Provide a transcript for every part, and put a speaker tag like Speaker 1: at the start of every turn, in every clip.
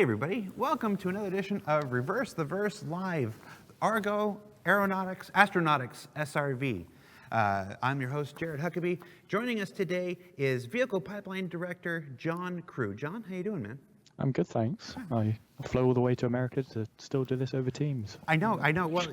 Speaker 1: everybody. Welcome to another edition of Reverse the Verse Live, Argo Astronautics SRV. I'm your host, Jared Huckabee. Joining us today is Vehicle Pipeline Director John Crewe. John, how you doing, man?
Speaker 2: I'm good, thanks. I flew all the way to America to still do this over Teams.
Speaker 1: I know. Well,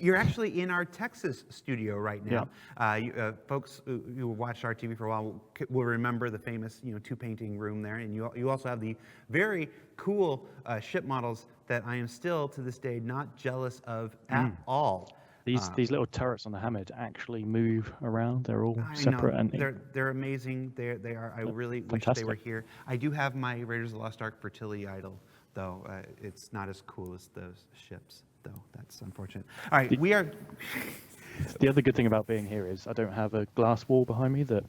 Speaker 1: you're actually in our Texas studio right now. Yeah. Folks who watched our TV for a while will remember the famous, two-painting room there, and you also have the very cool ship models that I am still to this day not jealous of at all.
Speaker 2: These little turrets on the Hamid actually move around. They're all separate. And
Speaker 1: they're amazing. They are. I really wish they were here. I do have my Raiders of the Lost Ark Fertility idol, though. It's not as cool as those ships, though. That's unfortunate. All right, we are.
Speaker 2: The other good thing about being here is I don't have a glass wall behind me that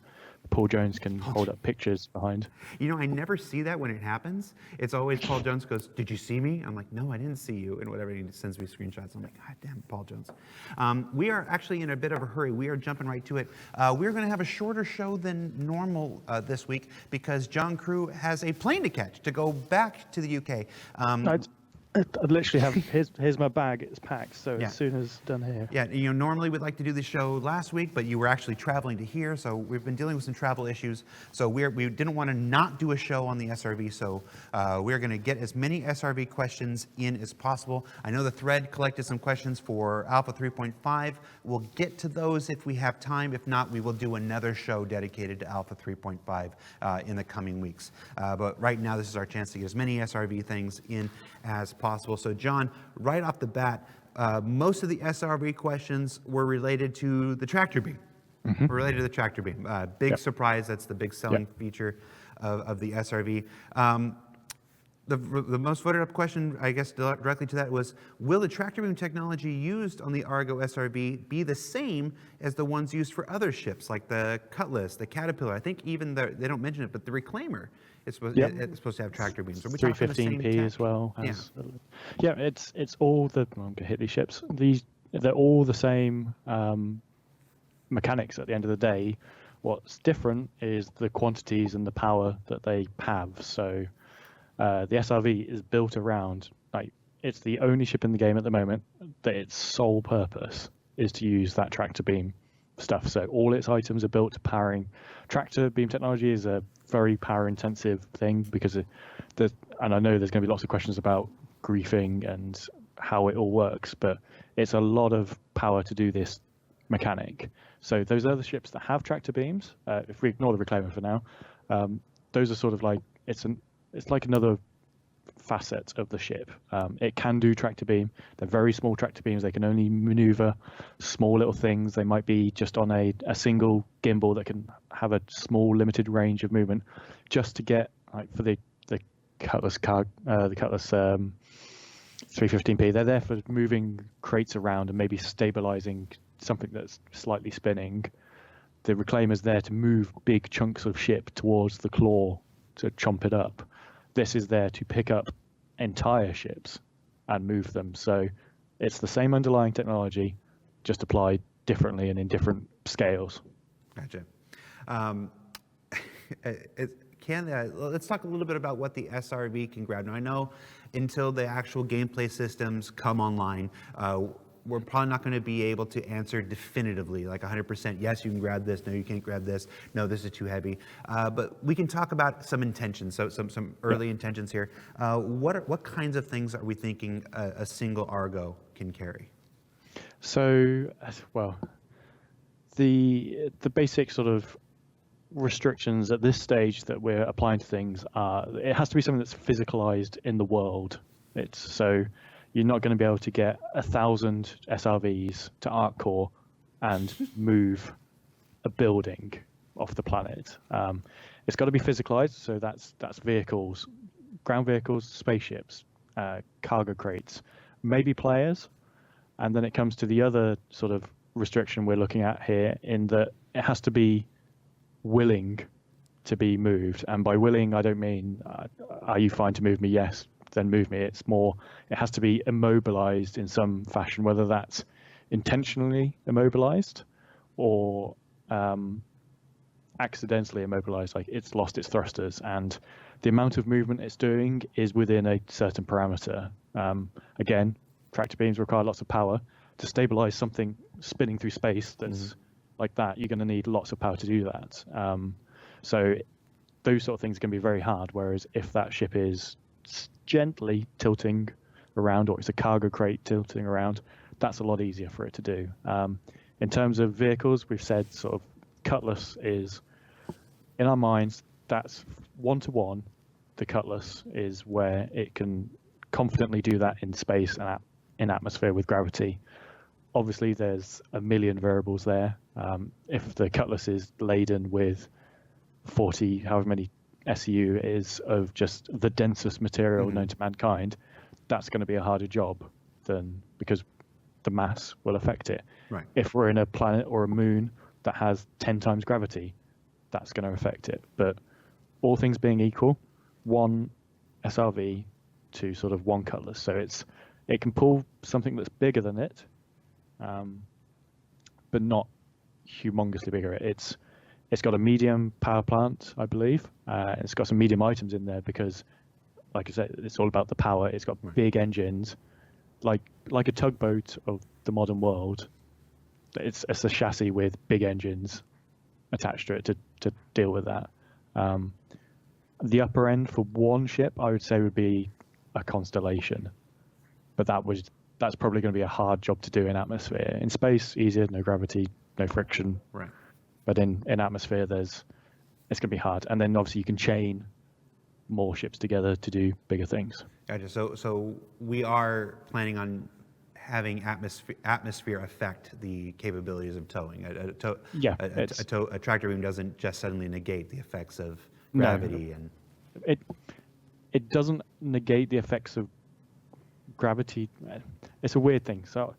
Speaker 2: Paul Jones can hold up pictures behind.
Speaker 1: I never see that when it happens. It's always Paul Jones goes, "Did you see me?" I'm like, "No, I didn't see you," and whatever, he sends me screenshots. I'm like, "God damn it, Paul Jones." We are actually in a bit of a hurry. We are jumping right to it. We're going to have a shorter show than normal this week because John Crewe has a plane to catch to go back to the UK.
Speaker 2: I literally have, here's my bag, it's packed, so as soon as done here.
Speaker 1: Yeah, normally we'd like to do the show last week, but you were actually traveling to here, so we've been dealing with some travel issues. So we didn't want to not do a show on the SRV, so we're going to get as many SRV questions in as possible. I know the thread collected some questions for Alpha 3.5. We'll get to those if we have time. If not, we will do another show dedicated to Alpha 3.5 in the coming weeks. But right now, this is our chance to get as many SRV things in as possible. So John, right off the bat, most of the SRV questions were related to the tractor beam. Related to the tractor beam. Big surprise, that's the big selling feature of the SRV. The most voted up question, I guess, directly to that was, will the tractor beam technology used on the Argo SRV be the same as the ones used for other ships, like the Cutlass, the Caterpillar? I think even they don't mention it, but the Reclaimer is supposed to have tractor beams. Are we
Speaker 2: 315P as well. It's all the, I'm going to hit these ships. They're all the same mechanics at the end of the day. What's different is the quantities and the power that they have. So the SRV is built around, it's the only ship in the game at the moment that its sole purpose is to use that tractor beam stuff. So all its items are built to powering. Tractor beam technology is a very power intensive thing because and I know there's going to be lots of questions about griefing and how it all works, but it's a lot of power to do this mechanic. So those other ships that have tractor beams, if we ignore the Reclaimer for now, those are sort of like, it's like another facet of the ship. It can do tractor beam. They're very small tractor beams. They can only maneuver small little things. They might be just on a single gimbal that can have a small limited range of movement, just to get for the Cutlass 315P. They're there for moving crates around and maybe stabilizing something that's slightly spinning. The Reclaimer's there to move big chunks of ship towards the claw to chomp it up. This is there to pick up entire ships and move them. So it's the same underlying technology, just applied differently and in different scales.
Speaker 1: Gotcha. Let's talk a little bit about what the SRV can grab. Now, I know until the actual gameplay systems come online, we're probably not going to be able to answer definitively, like 100%, yes, you can grab this, no, you can't grab this, no, this is too heavy. But we can talk about some intentions, so some early intentions here. What kinds of things are we thinking a single Argo can carry?
Speaker 2: So, well, the basic sort of restrictions at this stage that we're applying to things are, it has to be something that's physicalized in the world. So you're not going to be able to get 1,000 SRVs to Arc Core and move a building off the planet. It's got to be physicalized, so that's vehicles, ground vehicles, spaceships, cargo crates, maybe players. And then it comes to the other sort of restriction we're looking at here, in that it has to be willing to be moved. And by willing, I don't mean, are you fine to move me? Yes, then move me. It's more, it has to be immobilized in some fashion, whether that's intentionally immobilized or accidentally immobilized, like it's lost its thrusters and the amount of movement it's doing is within a certain parameter. Again, tractor beams require lots of power. To stabilize something spinning through space that's like that, you're going to need lots of power to do that. So those sort of things can be very hard, whereas if that ship is gently tilting around, or it's a cargo crate tilting around, that's a lot easier for it to do. In terms of vehicles, we've said sort of Cutlass is, in our minds, that's one-to-one. The Cutlass is where it can confidently do that in space and in atmosphere with gravity. Obviously, there's a million variables there. If the Cutlass is laden with 40, however many SEU it is, of just the densest material known to mankind, that's going to be a harder job than, because the mass will affect it.
Speaker 1: Right.
Speaker 2: If we're in a planet or a moon that has 10 times gravity, that's going to affect it. But all things being equal, one SRV to sort of one Cutlass. So it can pull something that's bigger than it, but not humongously bigger. It's got a medium power plant, I believe. It's got some medium items in there because, like I said, it's all about the power. It's got big engines, like a tugboat of the modern world. It's a chassis with big engines attached to it to deal with that. The upper end for one ship, I would say, would be a Constellation, but that's probably going to be a hard job to do in atmosphere. In space, easier, no gravity, no friction.
Speaker 1: Right.
Speaker 2: But in atmosphere, it's going to be hard. And then obviously you can chain more ships together to do bigger things.
Speaker 1: Gotcha. So we are planning on having atmosphere affect the capabilities of towing. A tractor beam doesn't just suddenly negate the effects of gravity.
Speaker 2: No, it doesn't negate the effects of gravity. It's a weird thing. So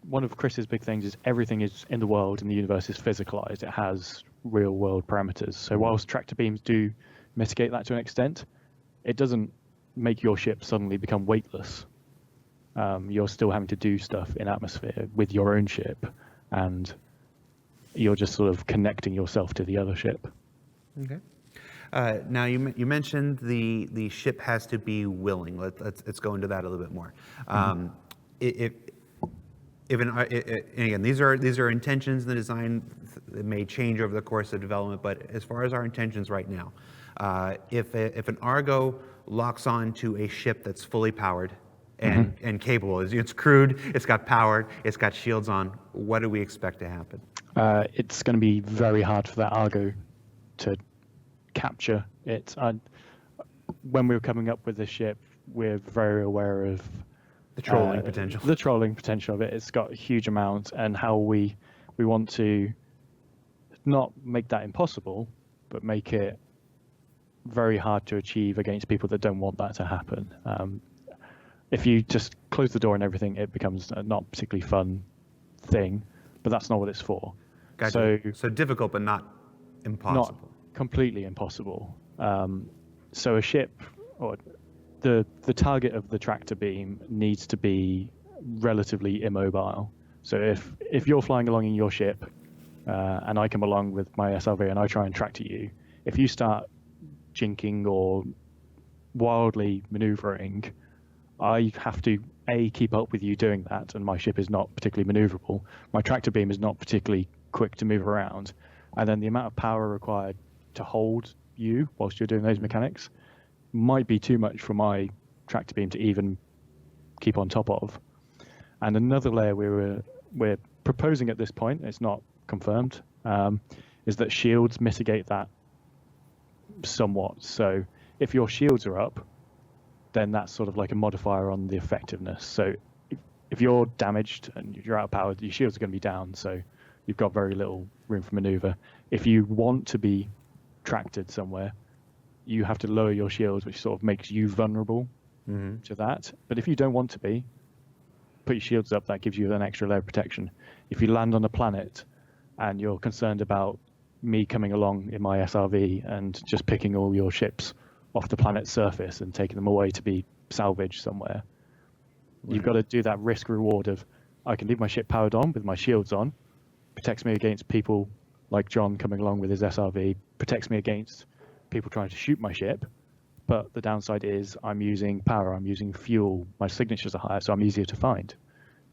Speaker 2: one of Chris's big things is everything is in the world, in the universe, is physicalized. It has real world parameters. So whilst tractor beams do mitigate that to an extent, it doesn't make your ship suddenly become weightless. You're still having to do stuff in atmosphere with your own ship, and you're just sort of connecting yourself to the other ship.
Speaker 1: Okay. Now you mentioned the ship has to be willing. Let's go into that a little bit more. And again, these are intentions in the design that may change over the course of development. But as far as our intentions right now, if an Argo locks on to a ship that's fully powered and capable, it's crewed, it's got power, it's got shields on, what do we expect to happen?
Speaker 2: It's going to be very hard for that Argo to capture it. When we were coming up with this ship, we're very aware of
Speaker 1: the trolling potential.
Speaker 2: The trolling potential of it. It's got a huge amount, and how we want to not make that impossible, but make it very hard to achieve against people that don't want that to happen. If you just close the door and everything, it becomes a not particularly fun thing, but that's not what it's for.
Speaker 1: Gotcha. So difficult, but not impossible.
Speaker 2: Not completely impossible. So a ship, or the target of the tractor beam needs to be relatively immobile. So if you're flying along in your ship, and I come along with my SRV and I try and tractor you, if you start jinking or wildly maneuvering, I have to keep up with you doing that, and my ship is not particularly maneuverable. My tractor beam is not particularly quick to move around, and then the amount of power required to hold you whilst you're doing those mechanics might be too much for my tractor beam to even keep on top of. And another layer we're proposing at this point, it's not confirmed, is that shields mitigate that somewhat. So if your shields are up, then that's sort of like a modifier on the effectiveness. So if you're damaged and you're out of power, your shields are going to be down, so you've got very little room for maneuver. If you want to be tracted somewhere, you have to lower your shields, which sort of makes you vulnerable to that. But if you don't want to be, put your shields up. That gives you an extra layer of protection. If you land on a planet and you're concerned about me coming along in my SRV and just picking all your ships off the planet's surface and taking them away to be salvaged somewhere, you've got to do that risk reward of, I can leave my ship powered on with my shields on, protects me against people like John coming along with his SRV, protects me against people trying to shoot my ship, but the downside is I'm using power, I'm using fuel, my signatures are higher, so I'm easier to find.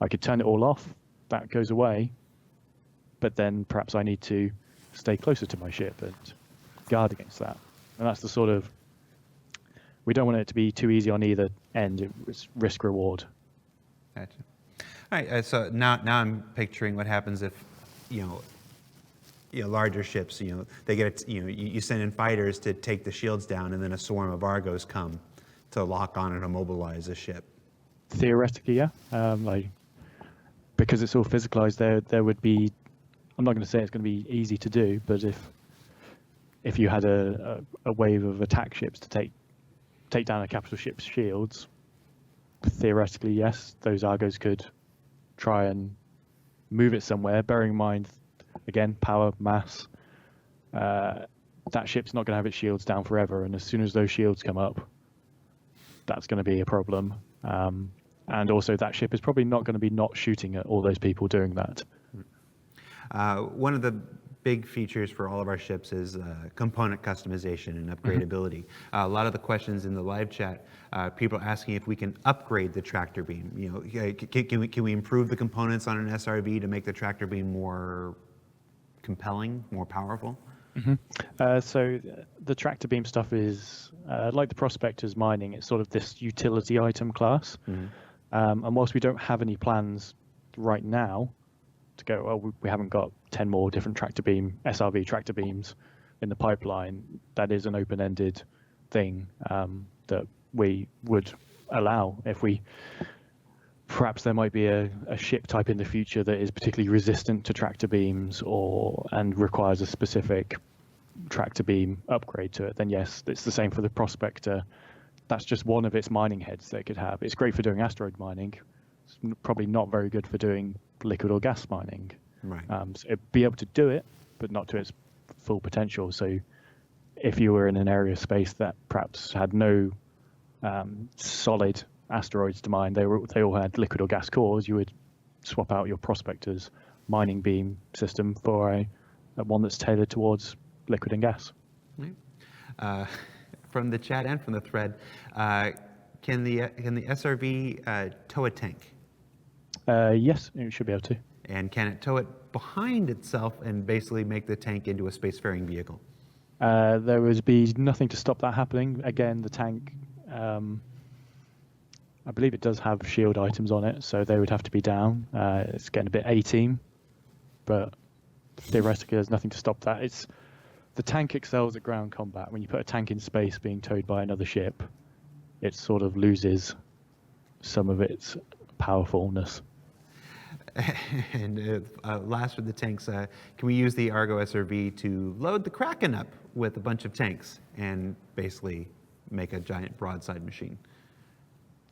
Speaker 2: I could turn it all off, that goes away, but then perhaps I need to stay closer to my ship and guard against that. And that's the sort of, we don't want it to be too easy on either end. It's risk reward.
Speaker 1: Gotcha. All right, so now I'm picturing what happens if, larger ships, they get, you send in fighters to take the shields down, and then a swarm of Argos come to lock on and immobilize a ship.
Speaker 2: Theoretically, yeah. Because it's all physicalized, there would be, I'm not going to say it's going to be easy to do, but if you had a wave of attack ships to take down a capital ship's shields, theoretically, yes, those Argos could try and move it somewhere, bearing in mind, again, power, mass. That ship's not going to have its shields down forever, and as soon as those shields come up, that's going to be a problem. And also, that ship is probably not going to be not shooting at all those people doing that.
Speaker 1: One of the big features for all of our ships is component customization and upgradability. A lot of the questions in the live chat, people are asking if we can upgrade the tractor beam. Can we improve the components on an SRV to make the tractor beam more compelling, more powerful?
Speaker 2: So the tractor beam stuff is like the prospector's mining. It's sort of this utility item class. And whilst we don't have any plans right now to go, well, we haven't got 10 more different SRV tractor beams in the pipeline, that is an open-ended thing that we would allow if we, perhaps there might be a ship type in the future that is particularly resistant to tractor beams and requires a specific tractor beam upgrade to it, then yes, it's the same for the prospector. That's just one of its mining heads that it could have. It's great for doing asteroid mining. It's probably not very good for doing liquid or gas mining.
Speaker 1: Right.
Speaker 2: So it'd be able to do it, but not to its full potential. So if you were in an area of space that perhaps had no solid asteroids to mine, they all had liquid or gas cores, you would swap out your prospector's mining beam system for a one that's tailored towards liquid and gas.
Speaker 1: Right. From the chat and from the thread, can the SRV tow a tank?
Speaker 2: Yes, it should be able to.
Speaker 1: And can it tow it behind itself and basically make the tank into a spacefaring vehicle?
Speaker 2: There would be nothing to stop that happening. Again, the tank, I believe it does have shield items on it, so they would have to be down. It's getting a bit A-team, but theoretically there's nothing to stop that. The tank excels at ground combat. When you put a tank in space being towed by another ship, it sort of loses some of its powerfulness.
Speaker 1: And last with the tanks, can we use the Argo SRV to load the Kraken up with a bunch of tanks and basically make a giant broadside machine?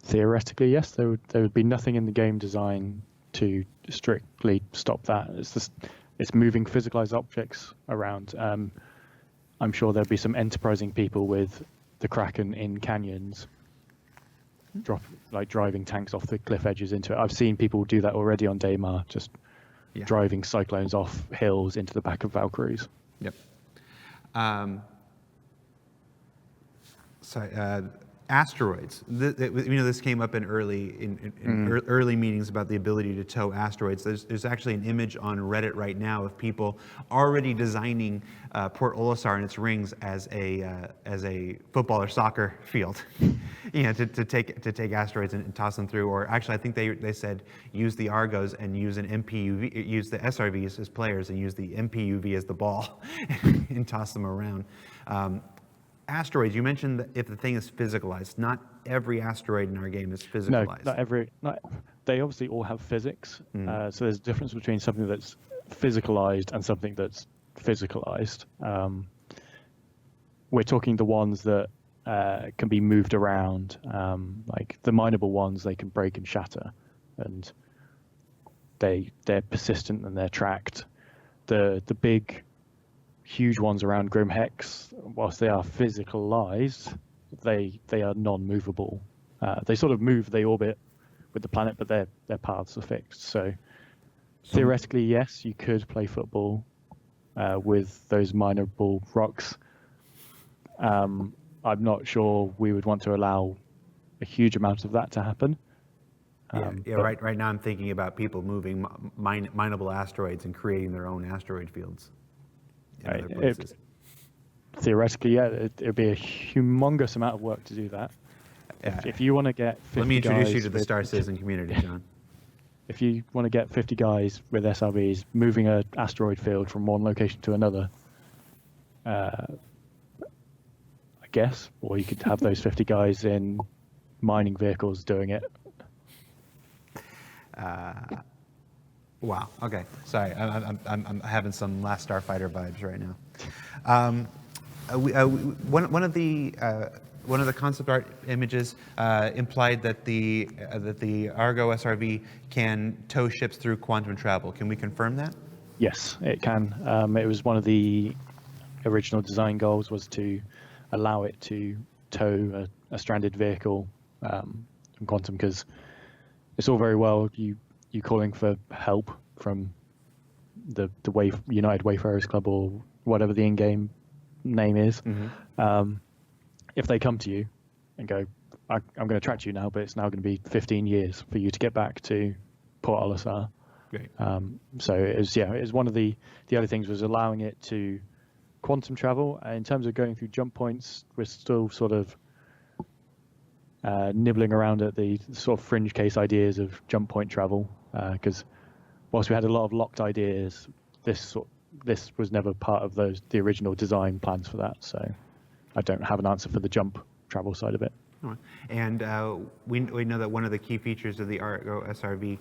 Speaker 2: Theoretically, yes. There would be nothing in the game design to strictly stop that. It's moving physicalized objects around. I'm sure there'll be some enterprising people with the Kraken in canyons, driving tanks off the cliff edges into it. I've seen people do that already on Daymar, just driving cyclones off hills into the back of Valkyries.
Speaker 1: Yep. Asteroids. This came up in early meetings about the ability to tow asteroids. There's actually an image on Reddit right now of people already designing Port Olisar and its rings as a football or soccer field, to take asteroids and toss them through. Or actually, I think they said use the Argos and use an MPUV, use the SRVs as players and use the MPUV as the ball and toss them around. Asteroids, you mentioned that if the thing is physicalized, not every asteroid in our game is physicalized.
Speaker 2: No, not every. They obviously all have physics. So there's a difference between something that's physicalized and something that's physicalized. We're talking the ones that can be moved around, like the mineable ones. They can break and shatter, and they're persistent and they're tracked. The big, huge ones around Grim Hex, whilst they are physicalized, they are non-movable. They sort of move, they orbit with the planet, but their paths are fixed. So theoretically, yes, you could play football with those mineable rocks. I'm not sure we would want to allow a huge amount of that to happen.
Speaker 1: Right now I'm thinking about people moving mineable asteroids and creating their own asteroid fields in other places.
Speaker 2: Theoretically, yeah, it'd be a humongous amount of work to do that. If you want to get 50
Speaker 1: Let me introduce you
Speaker 2: guys
Speaker 1: to the Star Citizen community, John.
Speaker 2: If you want to get 50 guys with SRVs moving an asteroid field from one location to another, I guess, or you could have those 50 guys in mining vehicles doing it.
Speaker 1: Wow. Okay. Sorry, I'm having some Last Starfighter vibes right now. One of the concept art images implied that the Argo SRV can tow ships through quantum travel. Can we confirm that?
Speaker 2: Yes, it can. It was one of the original design goals was to allow it to tow a stranded vehicle from quantum, because it's all very well you calling for help from the United Wayfarers Club or whatever the in-game name is. Mm-hmm. If they come to you and go, I'm going to track you now, but it's now going to be 15 years for you to get back to Port Olisar.
Speaker 1: Great.
Speaker 2: So it was one of the other things was allowing it to quantum travel. In terms of going through jump points, we're still sort of nibbling around at the sort of fringe case ideas of jump point travel, because whilst we had a lot of locked ideas, this was never part of the original design plans for that. So I don't have an answer for the jump travel side of it.
Speaker 1: All right. And we know that one of the key features of the Argo SRV.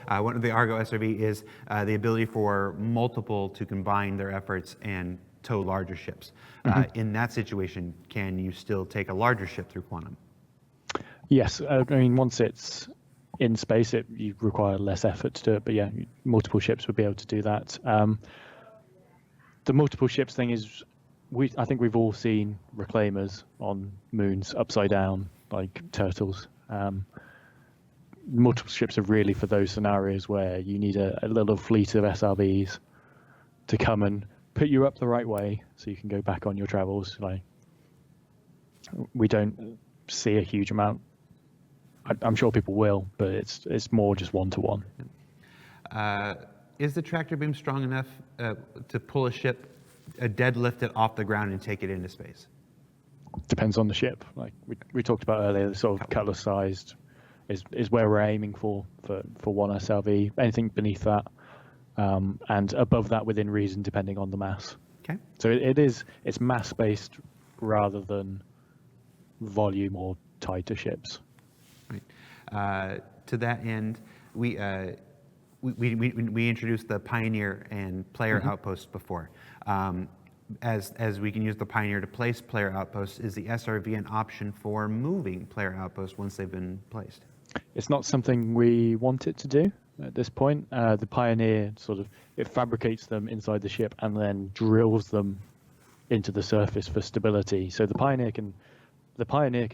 Speaker 1: One of the Argo SRV is the ability for multiple to combine their efforts and tow larger ships. Mm-hmm. In that situation, can you still take a larger ship through quantum?
Speaker 2: Yes. I mean, once it's in space, you require less effort to do it. But yeah, multiple ships would be able to do that. The multiple ships thing is, I think we've all seen reclaimers on moons upside down, like turtles. Multiple ships are really for those scenarios where you need a little fleet of SRVs to come and put you up the right way so you can go back on your travels. Like, we don't see a huge amount. I'm sure people will, but it's more just one-to-one.
Speaker 1: Is the tractor beam strong enough to pull a ship, deadlift it off the ground and take it into space?
Speaker 2: Depends on the ship. Like we talked about earlier, the sort of cutlass-sized is where we're aiming for one SRV. Anything beneath that, and above that within reason, depending on the mass.
Speaker 1: Okay.
Speaker 2: So it's mass-based rather than volume or tied to ships.
Speaker 1: Right. To that end, we introduced the Pioneer and Player mm-hmm. outposts before. As we can use the Pioneer to place player outposts, is the SRV an option for moving player outposts once they've been placed?
Speaker 2: It's not something we want it to do at this point. The Pioneer it fabricates them inside the ship and then drills them into the surface for stability. So the Pioneer can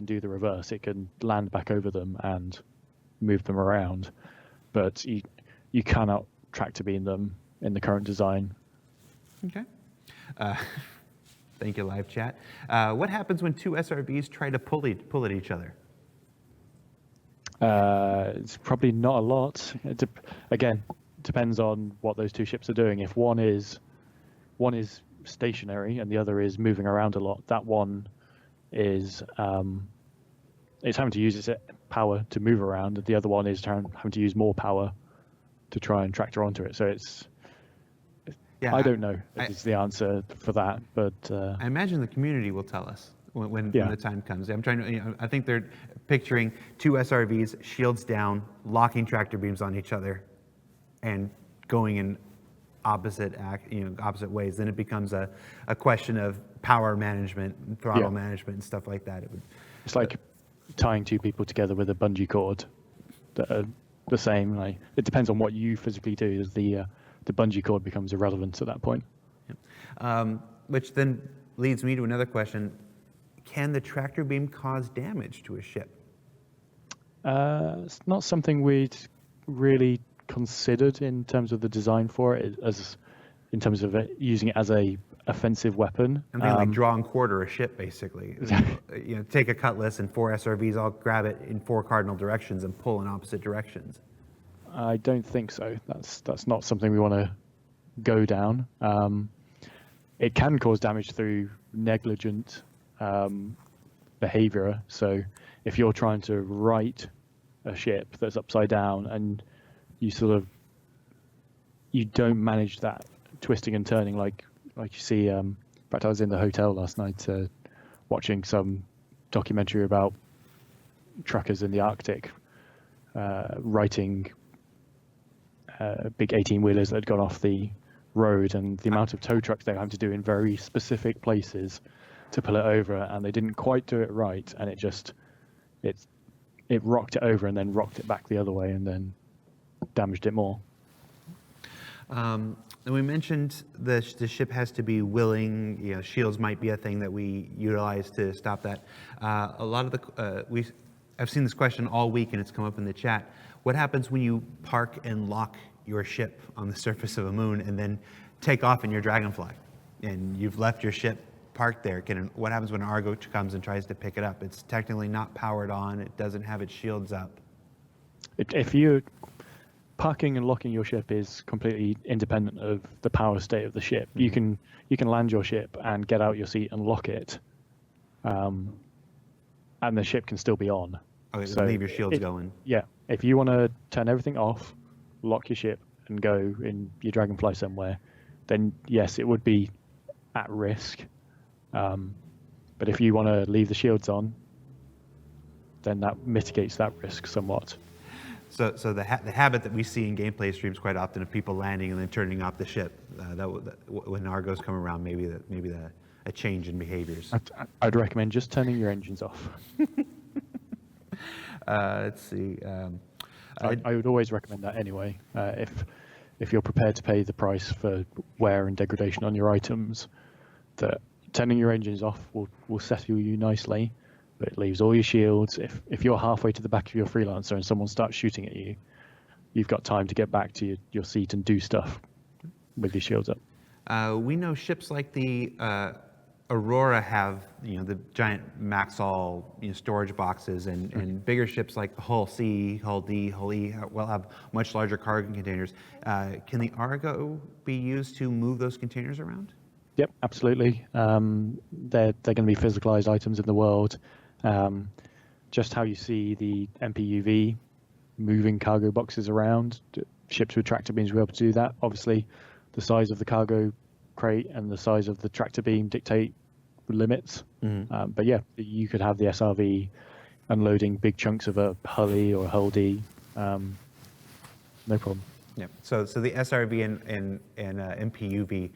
Speaker 2: do the reverse. It can land back over them and move them around, but you cannot tractor beam them in the current design.
Speaker 1: Okay. Thank you, live chat. What happens when two SRVs try to pull at each other?
Speaker 2: It's probably not a lot. Again, depends on what those two ships are doing. If one is stationary and the other is moving around a lot, that one is it's having to use its power to move around, and the other one is having to use more power to try and tractor onto it. So it's I don't know is the answer for that, but
Speaker 1: I imagine the community will tell us when the time comes. I'm trying to, I think they're picturing two SRVs, shields down, locking tractor beams on each other, and going in opposite ways. Then it becomes a question of power management, throttle management, and stuff like that.
Speaker 2: It's like tying two people together with a bungee cord that are the same. Like, it depends on what you physically do. The bungee cord becomes irrelevant at that point.
Speaker 1: Which then leads me to another question. Can the tractor beam cause damage to a ship?
Speaker 2: It's not something we'd really considered in terms of the design for it, as in terms of using it as a offensive weapon.
Speaker 1: I'm thinking like draw and quarter a ship, basically. You know, take a cutlass and 4 SRVs, I'll grab it in 4 cardinal directions and pull in opposite directions.
Speaker 2: I don't think so. That's not something we want to go down. It can cause damage through negligent behavior. So if you're trying to right a ship that's upside down and you don't manage that twisting and turning like you see. In fact, I was in the hotel last night watching some documentary about truckers in the Arctic righting big 18-wheelers that had gone off the road, and the amount of tow trucks they were having to do in very specific places to pull it over, and they didn't quite do it right, and it rocked it over and then rocked it back the other way and then damaged it more.
Speaker 1: And we mentioned the ship has to be willing. You know, shields might be a thing that we utilize to stop that. A lot of I've seen this question all week, and it's come up in the chat. What happens when you park and lock your ship on the surface of a moon and then take off in your Dragonfly, and you've left your ship parked there? What happens when Argo comes and tries to pick it up? It's technically not powered on. It doesn't have its shields up.
Speaker 2: If you parking and locking your ship is completely independent of the power state of the ship. Mm-hmm. You can land your ship and get out your seat and lock it, and the ship can still be on.
Speaker 1: Okay, so leave your shields going.
Speaker 2: Yeah, if you want to turn everything off, lock your ship, and go in your Dragonfly somewhere, then yes, it would be at risk. But if you want to leave the shields on, then that mitigates that risk somewhat.
Speaker 1: So the habit that we see in gameplay streams quite often of people landing and then turning off the ship, when Argos come around, maybe a change in behaviors.
Speaker 2: I'd recommend just turning your engines off.
Speaker 1: Let's see.
Speaker 2: I would always recommend that anyway. If you're prepared to pay the price for wear and degradation on your items, that turning your engines off will settle you nicely. But it leaves all your shields. If you're halfway to the back of your Freelancer and someone starts shooting at you, you've got time to get back to your seat and do stuff with your shields up.
Speaker 1: We know ships like the Aurora have, the giant Maxall, storage boxes, and bigger ships like the Hull C, Hull D, Hull E will have much larger cargo containers. Can the Argo be used to move those containers around?
Speaker 2: Yep, absolutely. They're going to be physicalized items in the world. Just how you see the MPUV moving cargo boxes around, ships with tractor beams will be able to do that. Obviously, the size of the cargo crate and the size of the tractor beam dictate limits. Mm-hmm. But yeah, you could have the SRV unloading big chunks of a Hull E or a Hull D, no problem.
Speaker 1: Yeah. So the SRV and MPUV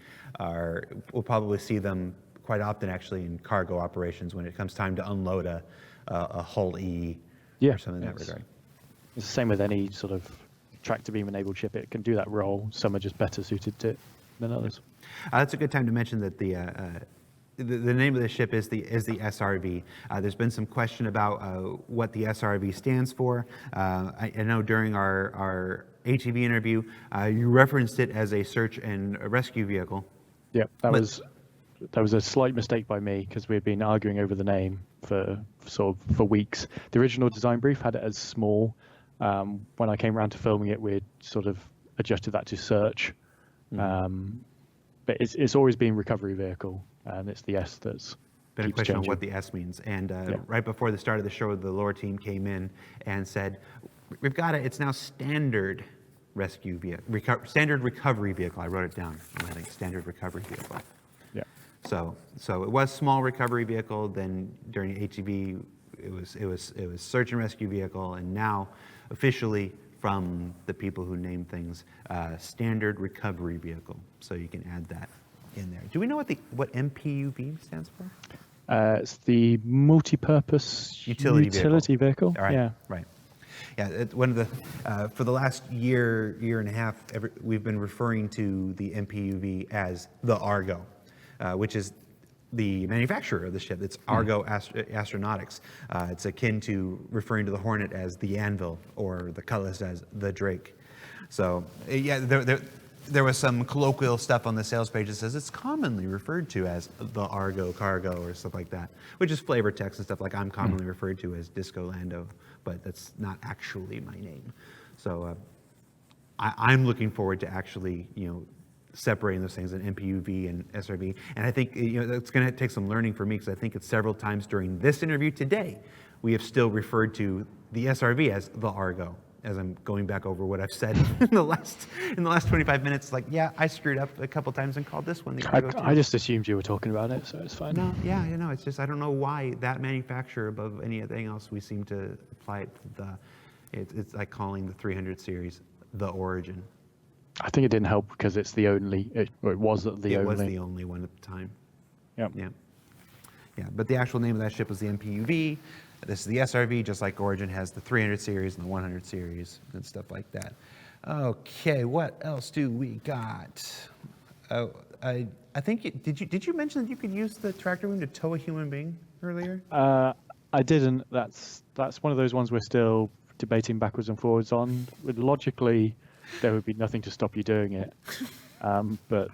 Speaker 1: we'll probably see them quite often actually in cargo operations when it comes time to unload a Hull E or something in that regard.
Speaker 2: It's the same with any sort of tractor beam enabled ship. It can do that role. Some are just better suited to it than others.
Speaker 1: That's a good time to mention that the name of the ship is the SRV. There's been some question about what the SRV stands for. I know during our ATV interview, you referenced it as a search and rescue vehicle.
Speaker 2: Yeah, that was a slight mistake by me because we've been arguing over the name for weeks. The original design brief had it as small. When I came around to filming it, we'd sort of adjusted that to search. But it's always been recovery vehicle, and it's the S that's
Speaker 1: been a question of what the S means. And right before the start of the show, the lore team came in and said, "We've got it. It's now standard rescue vehicle, standard recovery vehicle." I wrote it down. I think standard recovery vehicle.
Speaker 2: Yeah.
Speaker 1: So it was small recovery vehicle. Then during ATV, it was search and rescue vehicle, and now officially from the people who name things, standard recovery vehicle. So you can add that in there. Do we know what MPUV stands for?
Speaker 2: It's the multi-purpose utility vehicle.
Speaker 1: All right.
Speaker 2: Yeah.
Speaker 1: Right. Yeah. One of the for the last year and a half, we've been referring to the MPUV as the Argo, which is the manufacturer of the ship. It's Argo Astronautics. It's akin to referring to the Hornet as the Anvil or the Cutlass as the Drake. So yeah, there was some colloquial stuff on the sales page that says it's commonly referred to as the Argo cargo or stuff like that, which is flavor text and stuff like I'm commonly referred to as Disco Lando, but that's not actually my name. So I'm looking forward to actually, separating those things in MPUV and SRV. And I think, it's going to take some learning for me because I think it's several times during this interview today, we have still referred to the SRV as the Argo. As I'm going back over what I've said in the last 25 minutes, like, yeah, I screwed up a couple times and called this one the Argo.
Speaker 2: I just assumed you were talking about it, so it's fine.
Speaker 1: No, yeah, it's just I don't know why that manufacturer above anything else we seem to apply it to it's like calling the 300 series the Origin.
Speaker 2: I think it didn't help because it's the only, it was the only.
Speaker 1: It was the only one at the time.
Speaker 2: Yep.
Speaker 1: Yeah, but the actual name of that ship was the MPUV. This is the SRV, just like Origin has the 300 series and the 100 series and stuff like that. Okay, what else do we got? I think did you mention that you could use the tractor beam to tow a human being earlier?
Speaker 2: I didn't. That's one of those ones we're still debating backwards and forwards on. Logically, there would be nothing to stop you doing it, but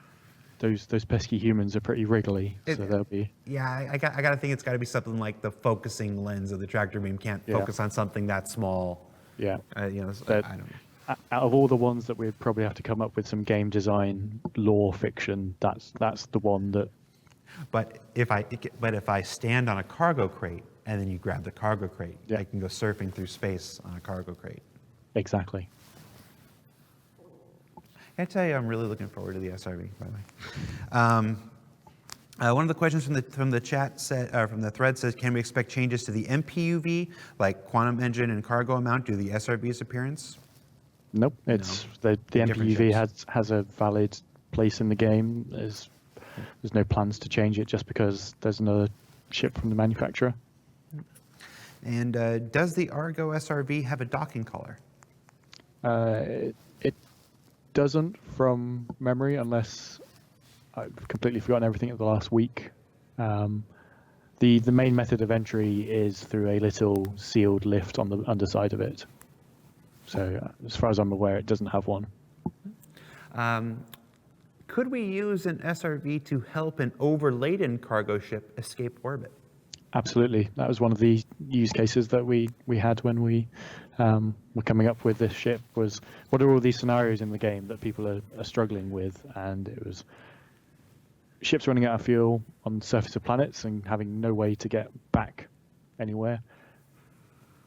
Speaker 2: those pesky humans are pretty wriggly, so they'll be. Yeah,
Speaker 1: I got to think it's got to be something like the focusing lens of the tractor beam can't focus on something that small.
Speaker 2: Yeah.
Speaker 1: I don't know.
Speaker 2: Out of all the ones that we'd probably have to come up with some game design lore fiction, that's the one that.
Speaker 1: But if I stand on a cargo crate and then you grab the cargo crate, I can go surfing through space on a cargo crate.
Speaker 2: Exactly.
Speaker 1: I tell you, I'm really looking forward to the SRV, by the way. One of the questions from the chat from the thread says, can we expect changes to the MPUV, like quantum engine and cargo amount, due to the SRV's appearance?
Speaker 2: Nope. It's the MPUV has a valid place in the game. There's no plans to change it just because there's another ship from the manufacturer.
Speaker 1: And does the Argo SRV have a docking collar?
Speaker 2: It doesn't from memory, unless I've completely forgotten everything of the last week. The main method of entry is through a little sealed lift on the underside of it. So as far as I'm aware, it doesn't have one.
Speaker 1: Could we use an SRV to help an overladen cargo ship escape orbit?
Speaker 2: Absolutely. That was one of the use cases that we had when we were coming up with this ship, was what are all these scenarios in the game that people are struggling with? And it was ships running out of fuel on the surface of planets and having no way to get back anywhere.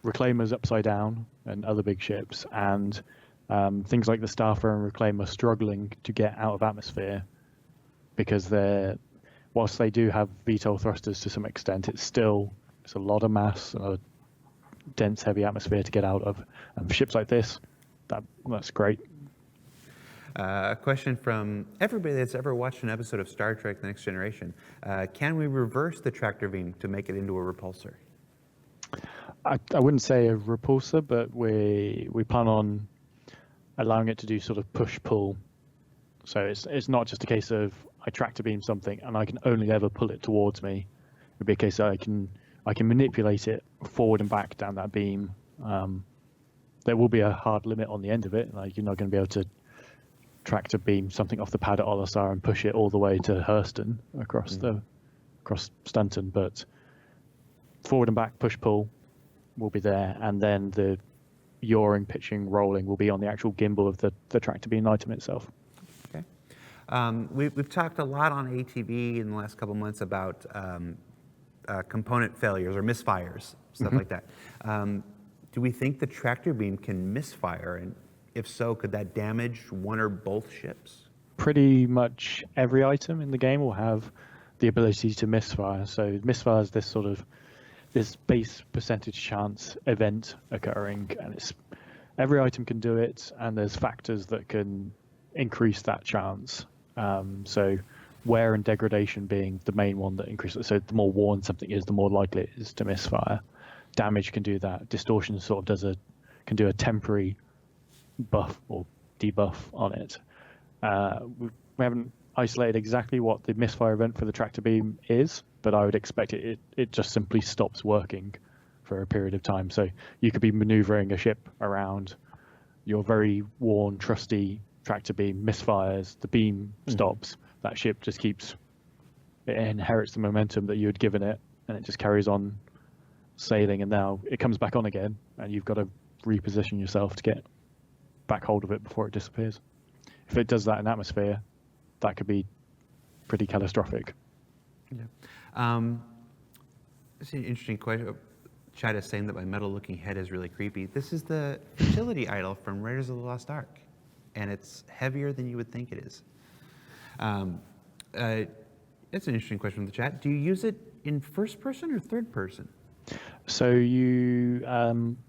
Speaker 2: Reclaimers upside down and other big ships, and things like the Starfarer and Reclaimer struggling to get out of atmosphere because whilst they do have VTOL thrusters to some extent, it's a lot of mass and a dense, heavy atmosphere to get out of. And ships like this, that's great.
Speaker 1: A question from everybody that's ever watched an episode of Star Trek: The Next Generation. Can we reverse the tractor beam to make it into a repulsor?
Speaker 2: I wouldn't say a repulsor, but we plan on allowing it to do sort of push-pull. So it's not just a case of I tractor beam something and I can only ever pull it towards me. It'd be a case that I can manipulate it forward and back down that beam. There will be a hard limit on the end of it. Like, you're not going to be able to tractor beam something off the pad at Olisar and push it all the way to Hurston across Stunton, but forward and back push-pull will be there, and then the yawing, pitching, rolling will be on the actual gimbal of the tractor beam item itself.
Speaker 1: Okay. We've talked a lot on ATV in the last couple months about component failures or misfires, stuff like that. Do we think the tractor beam can misfire? And if so, could that damage one or both ships?
Speaker 2: Pretty much every item in the game will have the ability to misfire. So misfire is this base percentage chance event occurring, and every item can do it, and there's factors that can increase that chance. So wear and degradation being the main one that increases. So the more worn something is, the more likely it is to misfire. Damage can do that. Distortion can do a temporary buff or debuff on it. We haven't isolated exactly what the misfire event for the tractor beam is, but I would expect it just simply stops working for a period of time. So you could be maneuvering a ship around your very worn, trusty tractor beam misfires, the beam stops, that ship just keeps, it inherits the momentum that you had given it, and it just carries on sailing, and now it comes back on again, and you've got to reposition yourself to get back hold of it before it disappears. If it does that in atmosphere, that could be pretty catastrophic.
Speaker 1: Yeah. It's an interesting question. Chad is saying that my metal-looking head is really creepy. This is the utility idol from Raiders of the Lost Ark, and it's heavier than you would think it is. It's an interesting question from the chat. Do you use it in first person or third person?
Speaker 2: So you,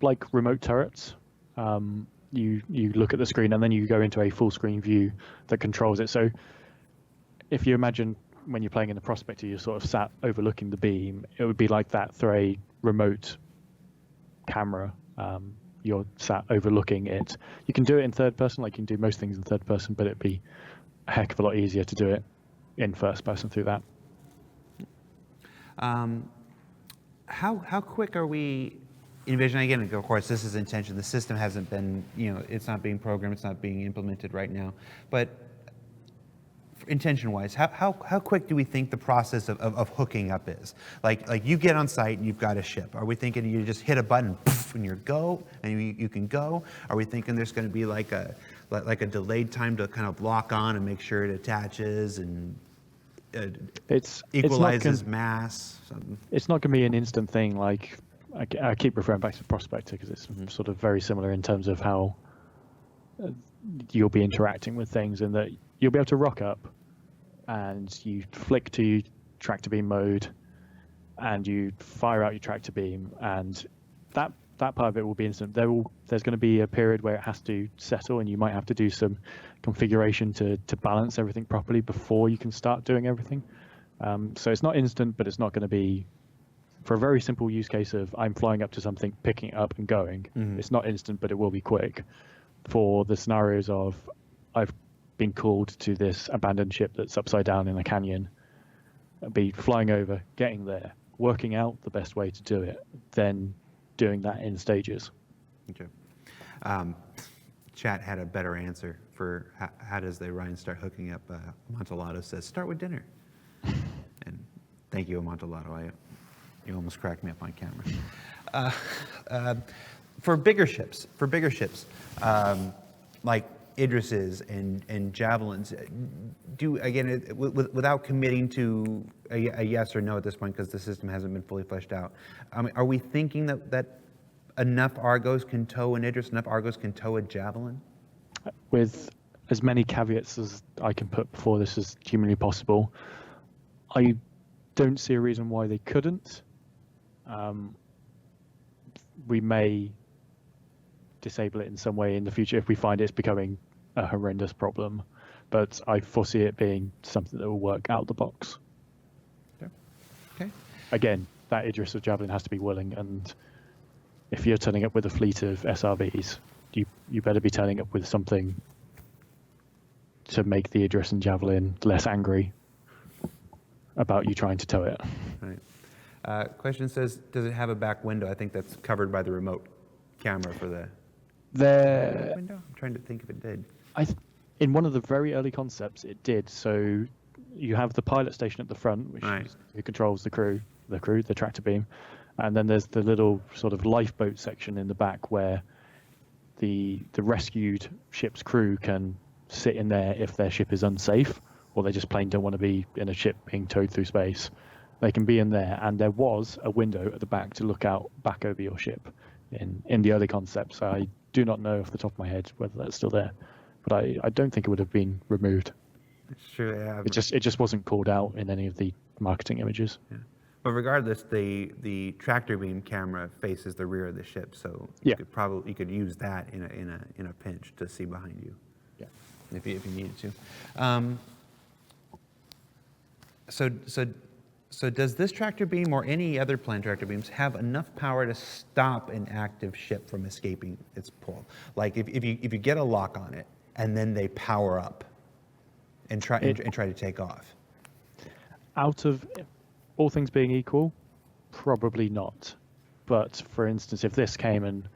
Speaker 2: like remote turrets, you look at the screen and then you go into a full screen view that controls it. So if you imagine when you're playing in the Prospector, you're sort of sat overlooking the beam, it would be like that through a remote camera. You're sat overlooking it. You can do it in third person, like you can do most things in third person, but it'd be a heck of a lot easier to do it in first person through that.
Speaker 1: How quick are we envisioning, again, of course, this is intention. The system hasn't been, it's not being programmed, it's not being implemented right now. But intention-wise, how quick do we think the process of hooking up is? Like you get on site and you've got a ship. Are we thinking you just hit a button poof, and you go and you can go? Are we thinking there's going to be like a delayed time to kind of lock on and make sure it attaches and equalizes mass? Something?
Speaker 2: It's not going to be an instant thing. Like I keep referring back to Prospector because it's sort of very similar in terms of how you'll be interacting with things, and that you'll be able to rock up and you flick to tractor beam mode and you fire out your tractor beam, and that part of it will be instant. There's going to be a period where it has to settle, and you might have to do some configuration to balance everything properly before you can start doing everything. So it's not instant, but it's not going to be, for a very simple use case of I'm flying up to something, picking it up and going. It's not instant, but it will be quick. For the scenarios of I've been called to this abandoned ship that's upside down in a canyon, I'll be flying over, getting there, working out the best way to do it, then doing that in stages.
Speaker 1: Okay. Chat had a better answer for how does the Orion start hooking up. Amontolato says, start with dinner. And thank you, Amontolato. You almost cracked me up on camera. For bigger ships, like Idrises and Javelins, without committing to a yes or no at this point, because the system hasn't been fully fleshed out, are we thinking that enough Argos can tow an Idris, enough Argos can tow a Javelin?
Speaker 2: With as many caveats as I can put before this as humanly possible, I don't see a reason why they couldn't. We may disable it in some way in the future if we find it's becoming a horrendous problem, but I foresee it being something that will work out the box.
Speaker 1: Okay.
Speaker 2: Again, that Idris or Javelin has to be willing, and if you're turning up with a fleet of SRVs, you better be turning up with something to make the Idris and Javelin less angry about you trying to tow it.
Speaker 1: Right. Question says, does it have a back window? I think that's covered by the remote camera for the window. I'm trying to think if it did.
Speaker 2: In one of the very early concepts, it did. So you have the pilot station at the front, which is who controls the tractor beam, and then there's the little sort of lifeboat section in the back where the rescued ship's crew can sit in there if their ship is unsafe, or they just plain don't want to be in a ship being towed through space. They can be in there, and there was a window at the back to look out back over your ship in the early concepts. I do not know off the top of my head whether that's still there, but I don't think it would have been removed.
Speaker 1: Sure, yeah.
Speaker 2: It just wasn't called out in any of the marketing images.
Speaker 1: Yeah. But regardless, the tractor beam camera faces the rear of the ship, so you could use that in a pinch to see behind you.
Speaker 2: Yeah.
Speaker 1: If you needed to. So does this tractor beam or any other planned tractor beams have enough power to stop an active ship from escaping its pull? Like if you get a lock on it and then they power up and try to take off?
Speaker 2: Out of all things being equal, probably not. But for instance, if this came and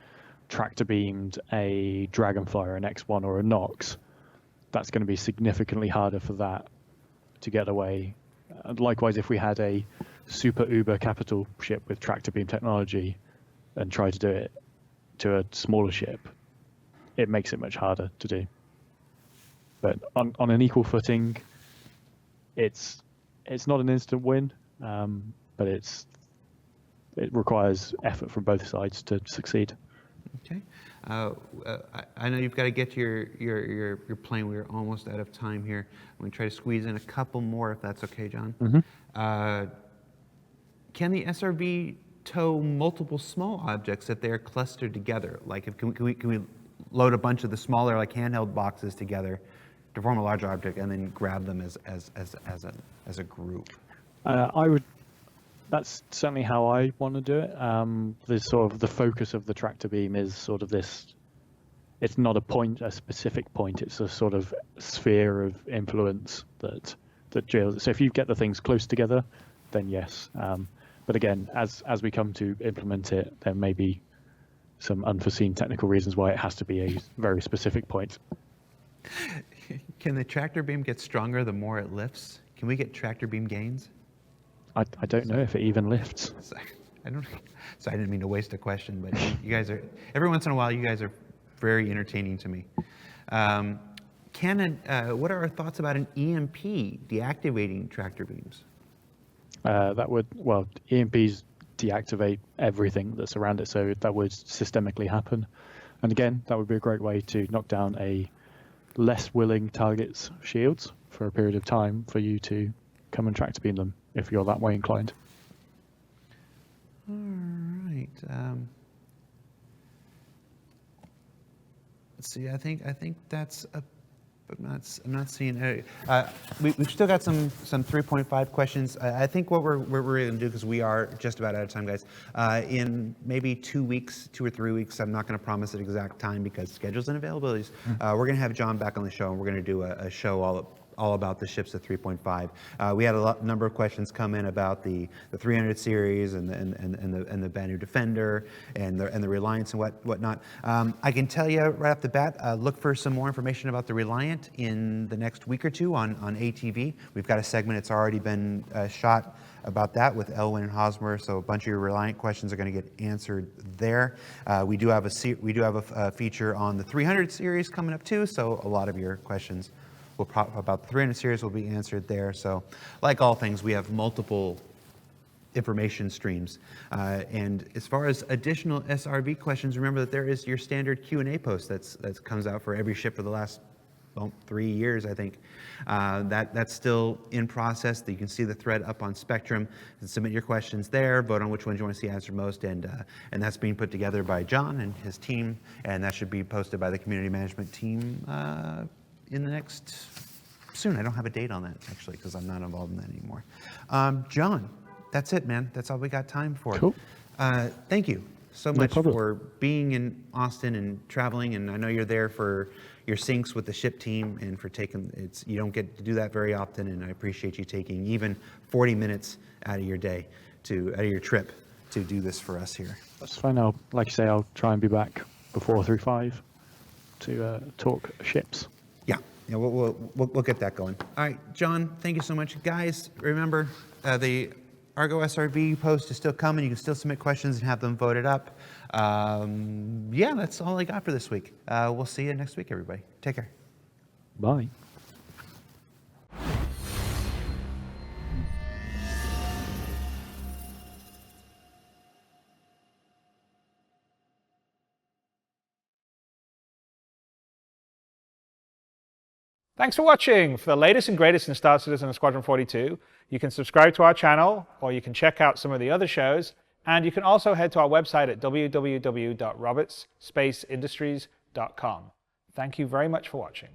Speaker 2: tractor beamed a Dragonfly or an X1 or a Nox, that's going to be significantly harder for that to get away. And likewise, if we had a super uber capital ship with tractor beam technology and try to do it to a smaller ship, it makes it much harder to do. But on an equal footing, it's not an instant win, but it requires effort from both sides to succeed.
Speaker 1: Okay. I know you've got to get to your plane. We're almost out of time here. I'm going to try to squeeze in a couple more, if that's okay, John.
Speaker 2: Mm-hmm.
Speaker 1: Can the SRV tow multiple small objects that they're clustered together? Like, can we load a bunch of the smaller, like handheld boxes together to form a large object, and then grab them as a group?
Speaker 2: That's certainly how I want to do it. The focus of the tractor beam is sort of this. It's not a specific point. It's a sort of sphere of influence that drills. So if you get the things close together, then yes. But again, as we come to implement it, there may be some unforeseen technical reasons why it has to be a very specific point.
Speaker 1: Can the tractor beam get stronger the more it lifts? Can we get tractor beam gains?
Speaker 2: I don't know if it even lifts.
Speaker 1: So I didn't mean to waste a question, but you guys are, every once in a while, you guys are very entertaining to me. What are our thoughts about an EMP deactivating tractor beams?
Speaker 2: EMPs deactivate everything that's around it, so that would systemically happen. And again, that would be a great way to knock down a less willing target's shields for a period of time for you to come and tractor beam them if you're that way inclined.
Speaker 1: All right. Let's see. I think that's a. I'm not seeing. We've still got some 3.5 questions. I think what we're going to do, because we are just about out of time, guys. In maybe 2 weeks, 2 or 3 weeks, I'm not going to promise an exact time because schedules and availabilities. We're going to have John back on the show, and we're going to do a show all about the ships at 3.5. We had a number of questions come in about the 300 series and the Banu Defender and the Reliance and whatnot. I can tell you right off the bat, look for some more information about the Reliant in the next week or two on ATV. We've got a segment that's already been shot about that with Elwin and Hosmer, so a bunch of your Reliant questions are going to get answered there. We do have a feature on the 300 series coming up too, so a lot of your questions about the 300 series will be answered there. So like all things, we have multiple information streams. And as far as additional SRV questions, remember that there is your standard Q&A post that comes out for every ship for the last 3 years, I think. That's still in process. You can see the thread up on Spectrum and submit your questions there, vote on which ones you want to see answered most, and that's being put together by John and his team, and that should be posted by the community management team in the next soon. I don't have a date on that actually because I'm not involved in that anymore. John, that's it, man. That's all we got time for.
Speaker 2: Cool.
Speaker 1: Thank you so much for being in Austin and traveling, and I know you're there for your syncs with the ship team and for taking you don't get to do that very often, and I appreciate you taking even 40 minutes out of your day out of your trip to do this for us here.
Speaker 2: That's fine. Like you say, I'll try and be back before 3.5 to talk ships.
Speaker 1: Yeah, we'll get that going. All right, John, thank you so much. Guys, remember, the Argo SRV post is still coming. You can still submit questions and have them voted up. Yeah, that's all I got for this week. We'll see you next week, everybody. Take care.
Speaker 2: Bye.
Speaker 3: Thanks for watching. For the latest and greatest in Star Citizen and Squadron 42, you can subscribe to our channel, or you can check out some of the other shows, and you can also head to our website at www.robertsspaceindustries.com. Thank you very much for watching.